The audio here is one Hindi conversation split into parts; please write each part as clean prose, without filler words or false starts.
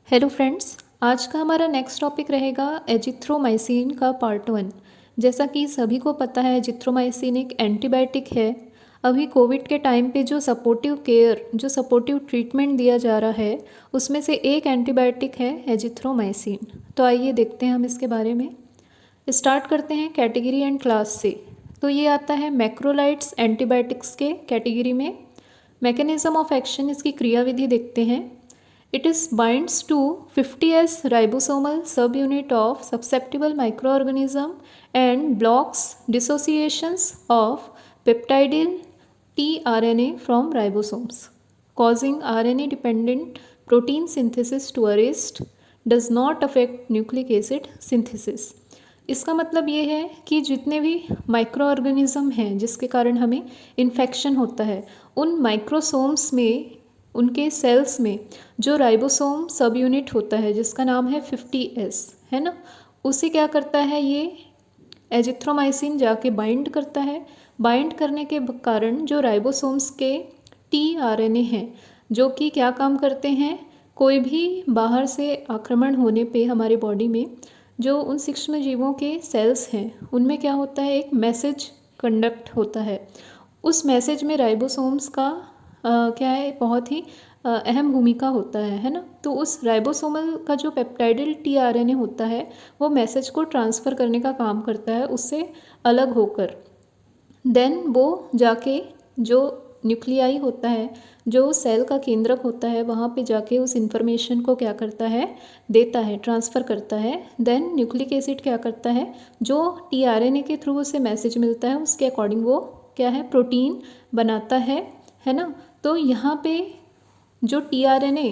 हेलो फ्रेंड्स, आज का हमारा नेक्स्ट टॉपिक रहेगा एजिथ्रोमाइसिन का पार्ट 1। जैसा कि सभी को पता है, एजिथ्रोमाइसिन एक एंटीबायोटिक है। अभी कोविड के टाइम पे जो सपोर्टिव केयर, जो सपोर्टिव ट्रीटमेंट दिया जा रहा है, उसमें से एक एंटीबायोटिक है एजिथ्रोमाइसिन। तो आइए देखते हैं हम इसके बारे में। स्टार्ट करते हैं कैटेगरी एंड क्लास से। तो ये आता है मैक्रोलाइड्स एंटीबायोटिक्स के कैटेगरी में। मैकेनिज्म ऑफ एक्शन, इसकी क्रियाविधि देखते हैं। It is binds to 50S ribosomal subunit of susceptible microorganism and blocks dissociations of peptidyl tRNA from ribosomes, causing RNA-dependent protein synthesis to arrest, does not affect nucleic acid synthesis। इसका मतलब ये है कि जितने भी माइक्रो ऑर्गेनिज्म हैं जिसके कारण हमें इन्फेक्शन होता है, उन माइक्रोसोम्स में, उनके सेल्स में जो राइबोसोम सब यूनिट होता है जिसका नाम है 50S, है ना, उसे क्या करता है, ये एजिथ्रोमाइसिन जाके बाइंड करता है। बाइंड करने के कारण जो राइबोसोम्स के tRNA हैं, जो कि क्या काम करते हैं, कोई भी बाहर से आक्रमण होने पे हमारे बॉडी में जो उन सूक्ष्म जीवों के सेल्स हैं उनमें क्या होता है, एक मैसेज कंडक्ट होता है। उस मैसेज में राइबोसोम्स का क्या है, बहुत ही अहम भूमिका होता है ना। तो उस राइबोसोमल का जो पेप्टाइडिल tRNA होता है वो मैसेज को ट्रांसफ़र करने का काम करता है उससे अलग होकर। देन वो जाके जो न्यूक्लियाई होता है, जो सेल का केंद्रक होता है, वहाँ पे जाके उस इंफॉर्मेशन को क्या करता है, देता है, ट्रांसफ़र करता है। देन न्यूक्लिक एसिड क्या करता है, जो tRNA के थ्रू उसे मैसेज मिलता है उसके अकॉर्डिंग वो क्या है, प्रोटीन बनाता है ना। तो यहाँ पे जो tRNA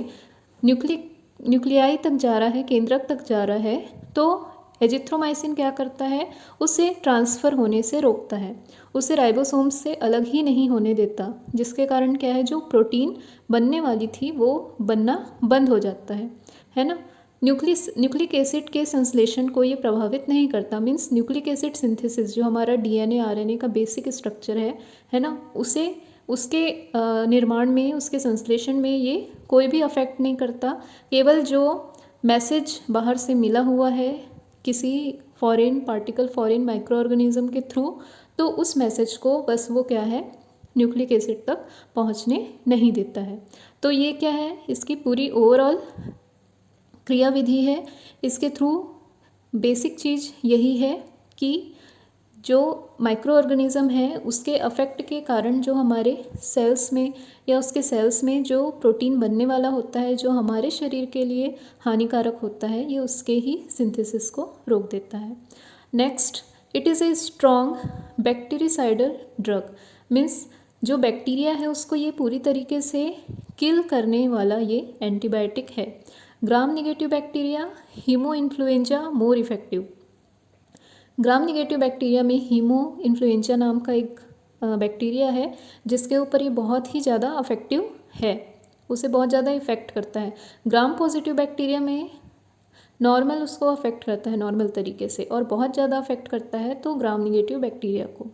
न्यूक्लियाई तक जा रहा है, केंद्रक तक जा रहा है, तो एजिथ्रोमाइसिन क्या करता है, उसे ट्रांसफ़र होने से रोकता है, उसे राइबोसोम्स से अलग ही नहीं होने देता, जिसके कारण क्या है, जो प्रोटीन बनने वाली थी वो बनना बंद हो जाता है ना। न्यूक्लिक एसिड के संश्लेषण को ये प्रभावित नहीं करता। मीन्स न्यूक्लिक एसिड सिंथेसिस, जो हमारा DNA RNA का बेसिक स्ट्रक्चर है ना, उसे उसके निर्माण में, उसके संश्लेषण में ये कोई भी अफेक्ट नहीं करता। केवल जो मैसेज बाहर से मिला हुआ है किसी foreign particle, foreign micro organism के थ्रू, तो उस मैसेज को बस वो क्या है, न्यूक्लिक एसिड तक पहुंचने नहीं देता है। तो ये क्या है, इसकी पूरी ओवरऑल क्रियाविधि है। इसके थ्रू बेसिक चीज़ यही है कि जो माइक्रो ऑर्गेनिज्म है उसके अफेक्ट के कारण जो हमारे सेल्स में या उसके सेल्स में जो प्रोटीन बनने वाला होता है, जो हमारे शरीर के लिए हानिकारक होता है, ये उसके ही सिंथेसिस को रोक देता है। Next, it is a strong bactericidal drug. Means जो बैक्टीरिया है उसको ये पूरी तरीके से किल करने वाला ये एंटीबायोटिक है। Gram negative bacteria, hemo influenza more effective. Gram negative bacteria में हीमो इन्फ्लुएंजा नाम का एक बैक्टीरिया है जिसके ऊपर ये बहुत ही ज़्यादा अफेक्टिव है, उसे बहुत ज़्यादा इफ़ेक्ट करता है। ग्राम पॉजिटिव बैक्टीरिया में नॉर्मल उसको अफेक्ट करता है नॉर्मल तरीके से, और बहुत ज़्यादा अफेक्ट करता है तो ग्राम निगेटिव बैक्टीरिया को।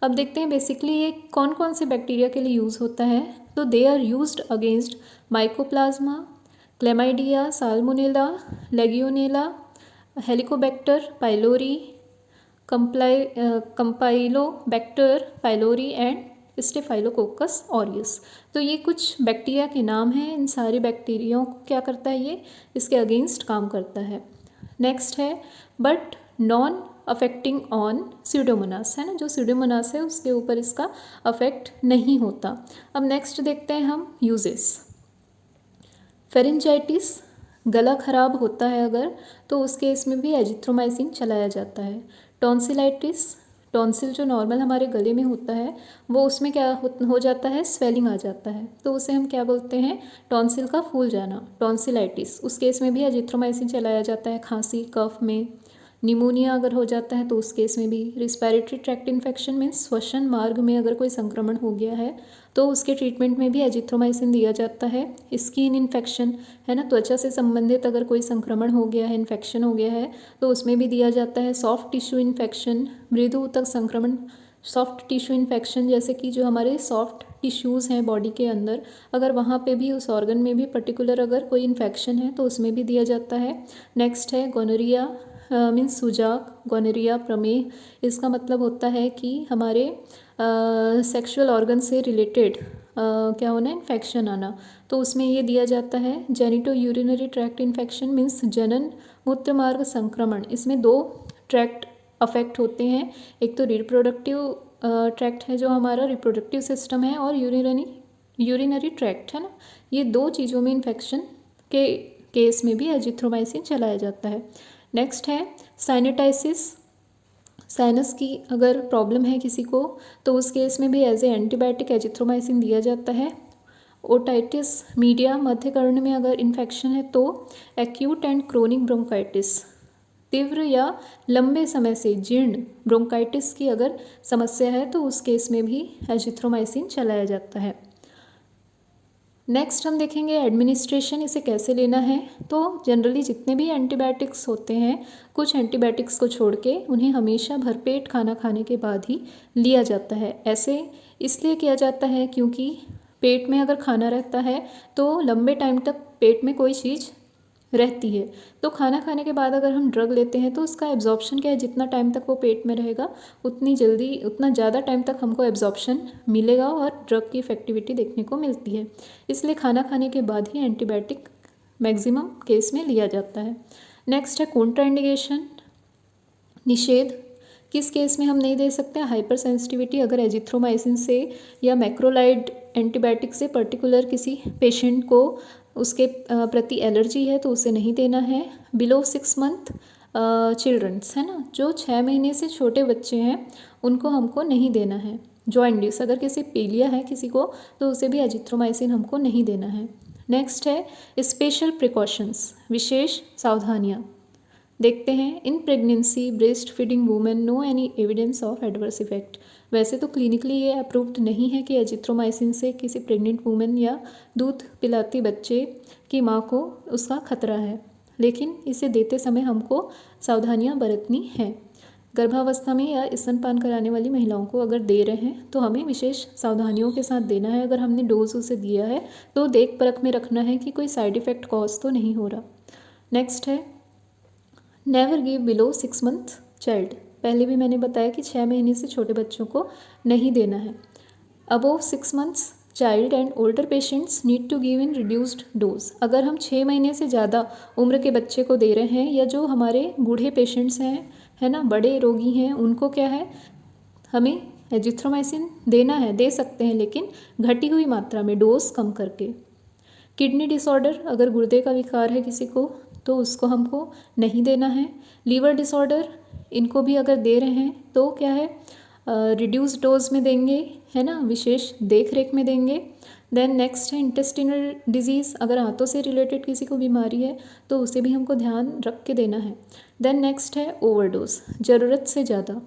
अब देखते हैं बेसिकली ये कौन कौन से बैक्टीरिया के लिए यूज़ होता है। तो they are used against mycoplasma, chlamydia, salmonella, legionella, helicobacter pylori, campylobacter pylori and staphylococcus aureus. तो ये कुछ बैक्टीरिया के नाम हैं। इन सारे बैक्टीरियाओं को क्या करता है, ये इसके अगेंस्ट काम करता है। नेक्स्ट है but non affecting on Pseudomonas, है ना, जो स्यूडोमोनास है उसके ऊपर इसका अफेक्ट नहीं होता। अब नेक्स्ट देखते हैं हम यूजेस। फेरिंजाइटिस, गला खराब होता है अगर, तो उस केस में भी एजिथ्रोमाइसिन चलाया जाता है। टॉन्सिलाइटिस, टॉन्सिल जो नॉर्मल हमारे गले में होता है वो उसमें क्या हो जाता है, स्वेलिंग आ जाता है, तो उसे हम क्या बोलते हैं, टॉन्सिल का फूल जाना, टॉन्सिलाइटिस। उस केस में भी एजिथ्रोमाइसिन चलाया जाता है। खांसी, कफ में, निमोनिया अगर हो जाता है तो उस केस में भी। रिस्पिरेटरी ट्रैक्ट इन्फेक्शन में, श्वसन मार्ग में अगर कोई संक्रमण हो गया है तो उसके ट्रीटमेंट में भी एजिथ्रोमाइसिन दिया जाता है। स्किन इन्फेक्शन, है ना, त्वचा से संबंधित अगर कोई संक्रमण हो गया है, इन्फेक्शन हो गया है तो उसमें भी दिया जाता है। सॉफ्ट टिश्यू इन्फेक्शन, मृदु ऊतक संक्रमण, सॉफ्ट टिश्यू इन्फेक्शन, जैसे कि जो हमारे सॉफ्ट टिश्यूज़ हैं बॉडी के अंदर, अगर वहाँ पे भी उस ऑर्गन में भी पर्टिकुलर अगर कोई इन्फेक्शन है तो उसमें भी दिया जाता है। नेक्स्ट है गोनोरिया मीन्स सुजाक, गोनोरिया प्रमेह, इसका मतलब होता है कि हमारे सेक्सुअल ऑर्गन से रिलेटेड क्या होना, इन्फेक्शन आना, तो उसमें ये दिया जाता है। Genito urinary tract infection means जनन मूत्र मार्ग संक्रमण, इसमें 2 ट्रैक्ट अफेक्ट होते हैं, एक तो रिप्रोडक्टिव ट्रैक्ट है जो हमारा रिप्रोडक्टिव सिस्टम है, और यूरिनरी ट्रैक्ट है ना, ये 2 चीज़ों में इन्फेक्शन के केस में भी एजिथ्रोमाइसिन चलाया जाता है। नेक्स्ट है साइनेटाइसिस, साइनस की अगर प्रॉब्लम है किसी को तो उस केस में भी एज ए एंटीबायोटिक एजिथ्रोमाइसिन दिया जाता है। ओटाइटिस मीडिया, मध्य कर्ण में अगर इन्फेक्शन है तो एक्यूट एंड क्रोनिक ब्रोंकाइटिस, तीव्र या लंबे समय से जीर्ण ब्रोंकाइटिस की अगर समस्या है तो उस केस में भी एजिथ्रोमाइसिन चलाया जाता है। नेक्स्ट हम देखेंगे एडमिनिस्ट्रेशन, इसे कैसे लेना है। तो जनरली जितने भी एंटीबायोटिक्स होते हैं, कुछ एंटीबायोटिक्स को छोड़ के उन्हें हमेशा भरपेट खाना खाने के बाद ही लिया जाता है। ऐसे इसलिए किया जाता है क्योंकि पेट में अगर खाना रहता है तो लंबे टाइम तक पेट में कोई चीज़ रहती है, तो खाना खाने के बाद अगर हम ड्रग लेते हैं तो उसका एब्जॉर्प्शन क्या है, जितना टाइम तक वो पेट में रहेगा उतना ज़्यादा टाइम तक हमको एब्जॉर्प्शन मिलेगा और ड्रग की इफेक्टिविटी देखने को मिलती है। इसलिए खाना खाने के बाद ही एंटीबायोटिक मैक्सिमम केस में लिया जाता है। नेक्स्ट है कॉन्ट्राइंडिकेशन, निषेध, किस केस में हम नहीं दे सकते, हाइपर सेंसिटिविटी, अगर एजिथ्रोमाइसिन से या मैक्रोलाइड एंटीबायोटिक से पर्टिकुलर किसी पेशेंट को उसके प्रति एलर्जी है तो उसे नहीं देना है। बिलो 6 मंथ चिल्ड्रंस है ना, जो 6 महीने से छोटे बच्चे हैं उनको हमको नहीं देना है। जॉइंडिस, अगर किसी पीलिया है किसी को तो उसे भी एजिथ्रोमाइसिन हमको नहीं देना है। नेक्स्ट है स्पेशल प्रिकॉशंस, विशेष सावधानियाँ। देखते हैं in pregnancy breast feeding women no any evidence of adverse effect. वैसे तो क्लिनिकली ये अप्रूव्ड नहीं है कि एजिथ्रोमाइसिन से किसी प्रेग्नेंट वुमेन या दूध पिलाती बच्चे की माँ को उसका खतरा है, लेकिन इसे देते समय हमको सावधानियाँ बरतनी हैं। गर्भावस्था में या स्तनपान कराने वाली महिलाओं को अगर दे रहे हैं तो हमें विशेष सावधानियों के साथ देना है। अगर हमने डोज उसे दिया है तो देख परख में रखना है कि कोई साइड इफ़ेक्ट कॉज तो नहीं हो रहा। नेक्स्ट है never give below 6 month child, पहले भी मैंने बताया कि 6 महीने से छोटे बच्चों को नहीं देना है। Above 6 months child and older patients need to give in reduced dose, अगर हम 6 महीने से ज़्यादा उम्र के बच्चे को दे रहे हैं या जो हमारे बूढ़े पेशेंट्स हैं है ना, बड़े रोगी हैं, उनको क्या है, हमें एजिथ्रोमाइसिन देना है, दे सकते हैं लेकिन घटी हुई मात्रा में, डोज कम करके। किडनी डिसऑर्डर, अगर गुर्दे का विकार है किसी को तो उसको हमको नहीं देना है। लीवर डिसऑर्डर, इनको भी अगर दे रहे हैं तो क्या है, रिड्यूस डोज में देंगे है ना, विशेष देख रेख में देंगे। देन नेक्स्ट है इंटेस्टिनल डिजीज़, अगर हाथों से रिलेटेड किसी को बीमारी है तो उसे भी हमको ध्यान रख के देना है। देन नेक्स्ट है ओवरडोज, ज़रूरत से ज़्यादा,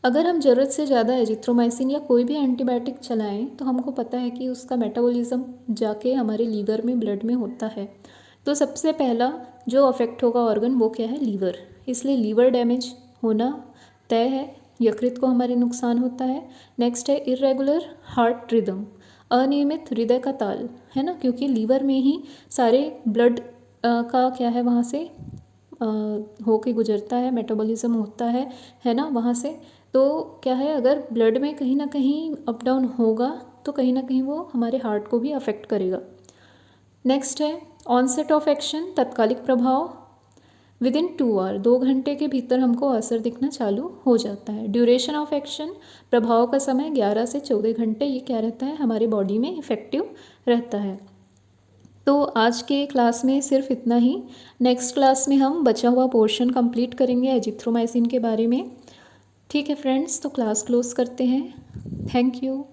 अगर हम ज़रूरत से ज़्यादा एजिथ्रोमाइसिन या कोई भी एंटीबायोटिक चलाएं तो हमको पता है कि उसका मेटाबॉलिज्म जाके हमारे लीवर में, ब्लड में होता है, तो सबसे पहला जो अफेक्ट होगा ऑर्गन वो क्या है, लीवर, इसलिए लीवर डैमेज होना तय है, यकृत को हमारे नुकसान होता है। नेक्स्ट है इरेगुलर हार्ट रिदम, अनियमित हृदय का ताल है ना, क्योंकि लीवर में ही सारे ब्लड का क्या है वहाँ से होके गुजरता है, मेटाबॉलिज्म होता है ना वहाँ से, तो क्या है, अगर ब्लड में कहीं ना कहीं अप डाउन होगा तो कहीं ना कहीं वो हमारे हार्ट को भी अफेक्ट करेगा। नेक्स्ट है ऑनसेट ऑफ एक्शन, तत्कालिक प्रभाव, विद इन 2 आवर, 2 घंटे के भीतर हमको असर दिखना चालू हो जाता है। ड्यूरेशन ऑफ एक्शन, प्रभाव का समय 11 से 14 घंटे, ये क्या रहता है, हमारे बॉडी में इफेक्टिव रहता है। तो आज के क्लास में सिर्फ इतना ही। नेक्स्ट क्लास में हम बचा हुआ पोर्शन कंप्लीट करेंगे एजिथ्रोमाइसिन के बारे में। ठीक है फ्रेंड्स, तो क्लास क्लोज करते हैं। Thank you.